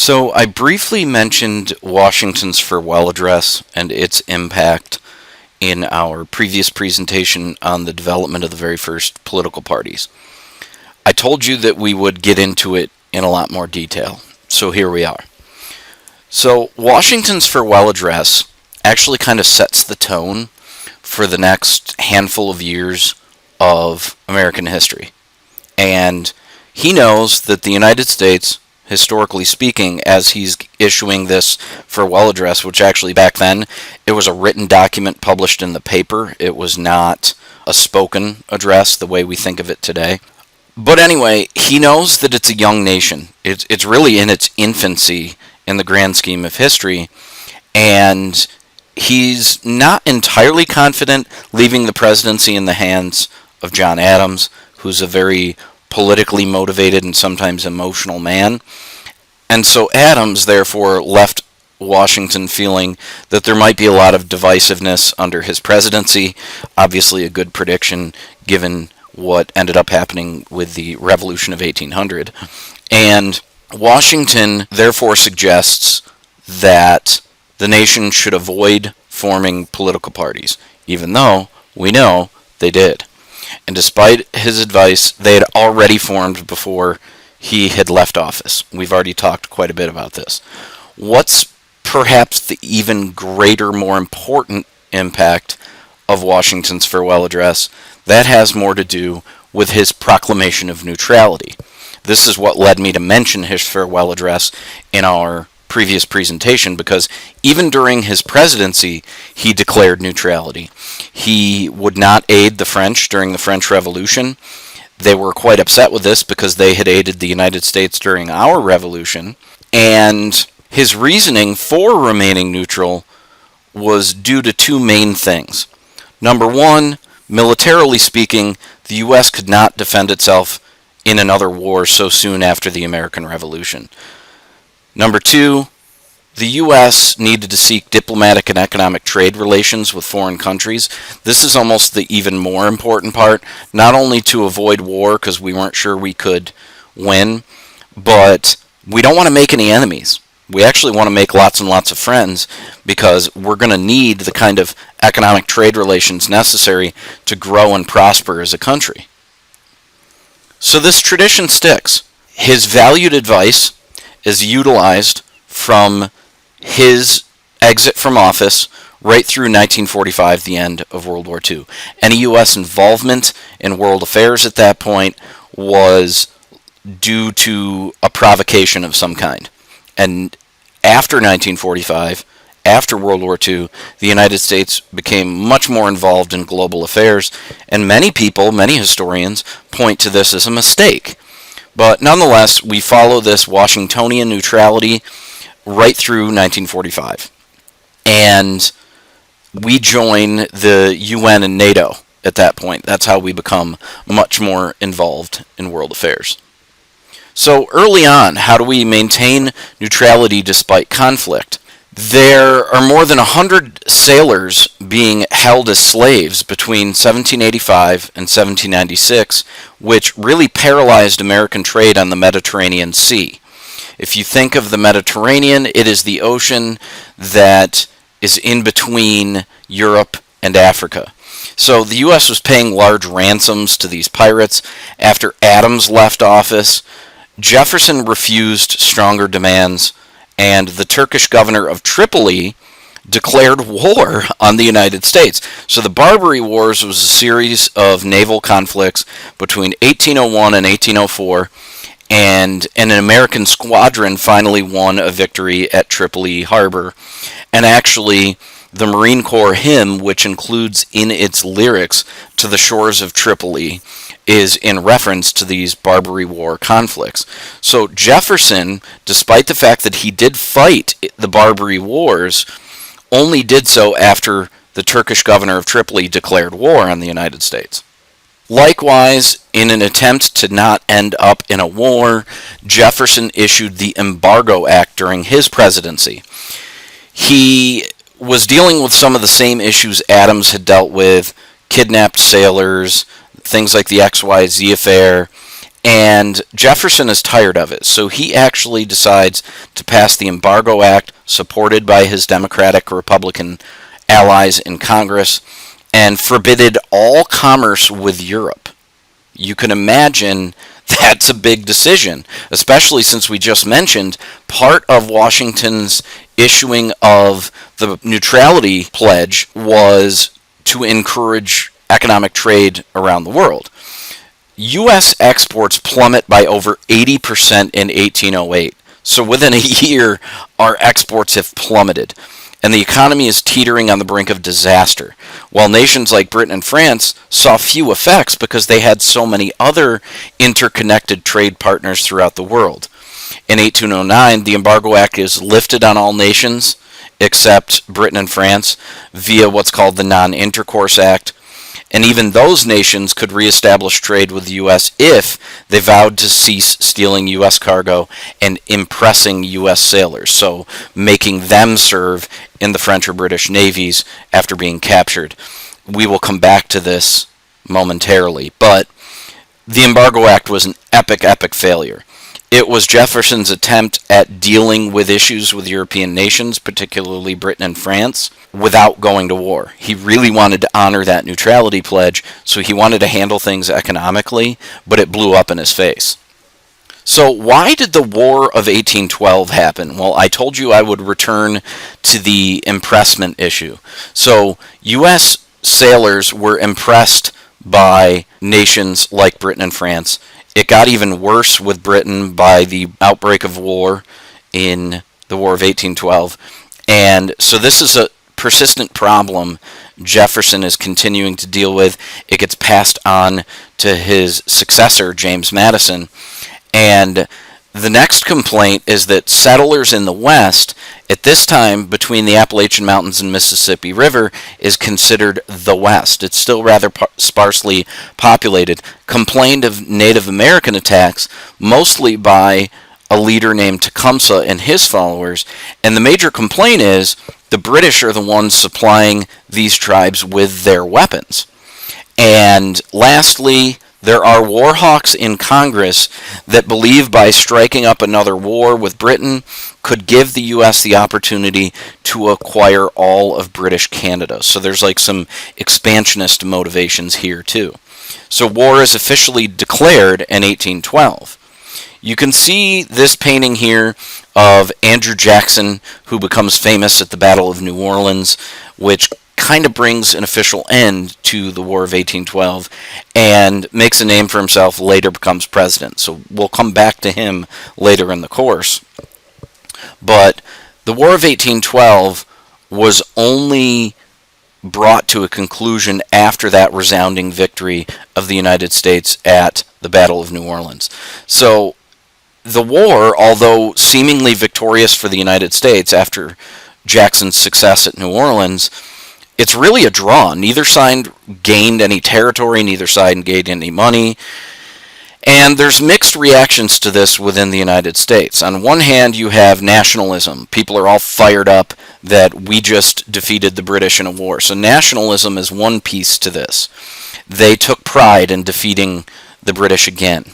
So I briefly mentioned Washington's farewell address and its impact in our previous presentation on the development of the very first political parties. I told you that we would get into it in a lot more detail, so here we are. So Washington's farewell address actually kind of sets the tone for the next handful of years of American history. And he knows that the United States, historically speaking, as he's issuing this farewell address, which actually back then it was a written document published in the paper. It was not a spoken address the way we think of it today. But anyway, he knows that it's a young nation. It's really in its infancy in the grand scheme of history, and he's not entirely confident leaving the presidency in the hands of John Adams, who's a very politically motivated and sometimes emotional man. And so Adams, therefore, left Washington feeling that there might be a lot of divisiveness under his presidency. Obviously a good prediction given what ended up happening with the Revolution of 1800. And Washington, therefore, suggests that the nation should avoid forming political parties, even though we know they did. And despite his advice, they had already formed before he had left office. We've already talked quite a bit about this. What's perhaps the even greater, more important impact of Washington's farewell address? That has more to do with his Proclamation of Neutrality. This is what led me to mention his farewell address in our previous presentation, because even during his presidency, he declared neutrality. He would not aid the French during the French Revolution. They were quite upset with this because they had aided the United States during our revolution, and his reasoning for remaining neutral was due to two main things. Number one, militarily speaking, the U.S. could not defend itself in another war so soon after the American Revolution. Number two, the U.S. needed to seek diplomatic and economic trade relations with foreign countries. This is almost the even more important part, not only to avoid war because we weren't sure we could win, but we don't want to make any enemies. We actually want to make lots and lots of friends because we're going to need the kind of economic trade relations necessary to grow and prosper as a country. So this tradition sticks. His valued advice is utilized from his exit from office right through 1945, the end of World War II. Any U.S. involvement in world affairs at that point was due to a provocation of some kind. And after 1945, after World War II, the United States became much more involved in global affairs, and many people, many historians, point to this as a mistake. But nonetheless, we follow this Washingtonian neutrality right through 1945. And we join the UN and NATO at that point. That's how we become much more involved in world affairs. So early on, how do we maintain neutrality despite conflict? There are more than 100 sailors being held as slaves between 1785 and 1796, which really paralyzed American trade on the Mediterranean Sea. If you think of the Mediterranean, it is the ocean that is in between Europe and Africa. So the U.S. was paying large ransoms to these pirates. After Adams left office, Jefferson refused stronger demands, and the Turkish governor of Tripoli declared war on the United States. So the Barbary Wars was a series of naval conflicts between 1801 and 1804, and an American squadron finally won a victory at Tripoli Harbor. And actually, the Marine Corps hymn, which includes in its lyrics "To the Shores of Tripoli," is in reference to these Barbary War conflicts. So Jefferson, despite the fact that he did fight the Barbary Wars, only did so after the Turkish governor of Tripoli declared war on the United States. Likewise, in an attempt to not end up in a war, Jefferson issued the Embargo Act during his presidency. He was dealing with some of the same issues Adams had dealt with, kidnapped sailors, things like the XYZ affair, And Jefferson is tired of it, so he actually decides to pass the Embargo Act, supported by his Democratic Republican allies in Congress, and forbidded all commerce with Europe. You can imagine that's a big decision, especially since we just mentioned part of Washington's issuing of the neutrality pledge was to encourage economic trade around the world. U.S. exports plummet by over 80% in 1808. So within a year, our exports have plummeted, and the economy is teetering on the brink of disaster, while nations like Britain and France saw few effects because they had so many other interconnected trade partners throughout the world. In 1809, the Embargo Act is lifted on all nations except Britain and France via what's called the Non-Intercourse Act, and even those nations could reestablish trade with the U.S. if they vowed to cease stealing U.S. cargo and impressing U.S. sailors, so making them serve in the French or British navies after being captured. We will come back to this momentarily, but the Embargo Act was an epic failure. It was Jefferson's attempt at dealing with issues with European nations, particularly Britain and France, without going to war. He really wanted to honor that neutrality pledge, so he wanted to handle things economically, but it blew up in his face. So why did the War of 1812 happen? Well, I told you I would return to the impressment issue. So U.S. sailors were impressed by nations like Britain and France. It got even worse with Britain by the outbreak of war in the War of 1812. And so this is a persistent problem Jefferson is continuing to deal with. It gets passed on to his successor, James Madison. And the next complaint is that settlers in the West, at this time between the Appalachian Mountains and Mississippi River, is considered the West. It's still rather sparsely populated. Complained of Native American attacks, mostly by a leader named Tecumseh and his followers. And the major complaint is the British are the ones supplying these tribes with their weapons. And lastly, there are war hawks in Congress that believe by striking up another war with Britain could give the U.S. the opportunity to acquire all of British Canada. So there's like some expansionist motivations here too. So war is officially declared in 1812. You can see this painting here of Andrew Jackson, who becomes famous at the Battle of New Orleans, which kind of brings an official end to the War of 1812 and makes a name for himself, later becomes president. So we'll come back to him later in the course. But the War of 1812 was only brought to a conclusion after that resounding victory of the United States at the Battle of New Orleans. So the war, although seemingly victorious for the United States after Jackson's success at New Orleans, it's really a draw. Neither side gained any territory, neither side gained any money, and there's mixed reactions to this within the United States. On one hand, you have nationalism. People are all fired up that we just defeated the British in a war. So nationalism is one piece to this. They took pride in defeating the British again.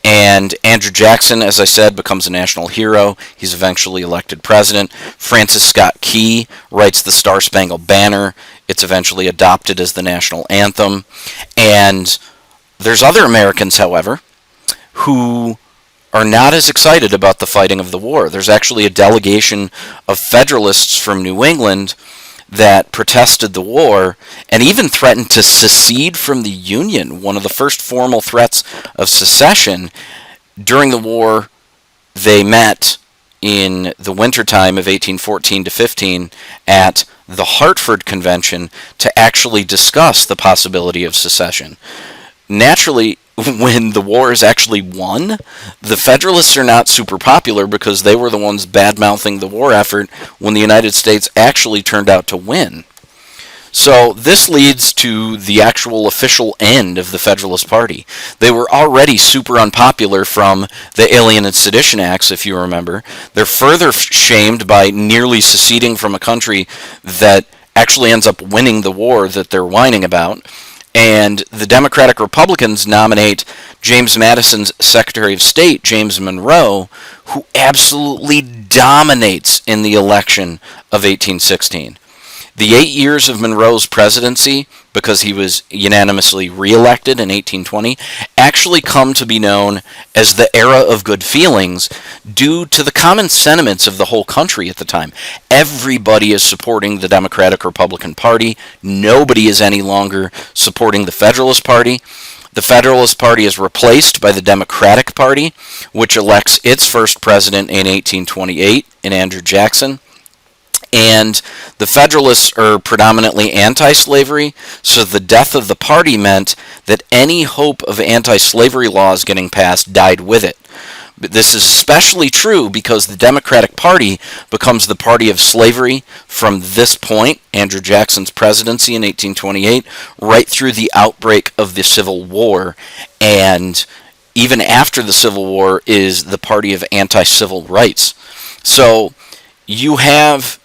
And Andrew Jackson, as I said, becomes a national hero. He's eventually elected president. Francis Scott Key writes the Star-Spangled Banner. It's eventually adopted as the national anthem. And there's other Americans, however, who are not as excited about the fighting of the war. There's actually a delegation of Federalists from New England that protested the war and even threatened to secede from the Union, one of the first formal threats of secession. During the war, they met in the wintertime of 1814 to 15 at the Hartford Convention to actually discuss the possibility of secession. Naturally, when the war is actually won, the Federalists are not super popular because they were the ones bad-mouthing the war effort when the United States actually turned out to win. So this leads to the actual official end of the Federalist Party. They were already super unpopular from the Alien and Sedition Acts, if you remember. They're further shamed by nearly seceding from a country that actually ends up winning the war that they're whining about. And the Democratic Republicans nominate James Madison's Secretary of State, James Monroe, who absolutely dominates in the election of 1816. The 8 years of Monroe's presidency, because he was unanimously reelected in 1820, actually come to be known as the era of good feelings due to the common sentiments of the whole country at the time. Everybody is supporting the Democratic-Republican Party. Nobody is any longer supporting the Federalist Party. The Federalist Party is replaced by the Democratic Party, which elects its first president in 1828 in Andrew Jackson. And the Federalists are predominantly anti-slavery, so the death of the party meant that any hope of anti-slavery laws getting passed died with it. But this is especially true because the Democratic Party becomes the party of slavery from this point, Andrew Jackson's presidency in 1828, right through the outbreak of the Civil War, and even after the Civil War is the party of anti-civil rights. So you have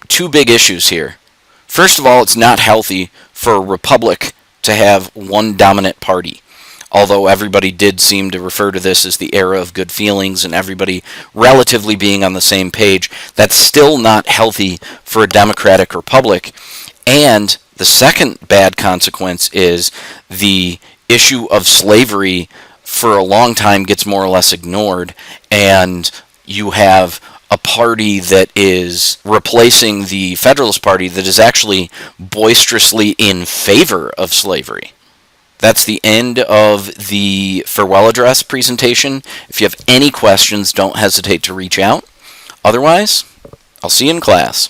two big issues here. First of all, it's not healthy for a republic to have one dominant party. Although everybody did seem to refer to this as the era of good feelings and everybody relatively being on the same page, that's still not healthy for a democratic republic. And the second bad consequence is the issue of slavery for a long time gets more or less ignored, and you have a party that is replacing the Federalist Party that is actually boisterously in favor of slavery. That's the end of the farewell address presentation. If you have any questions, don't hesitate to reach out. Otherwise, I'll see you in class.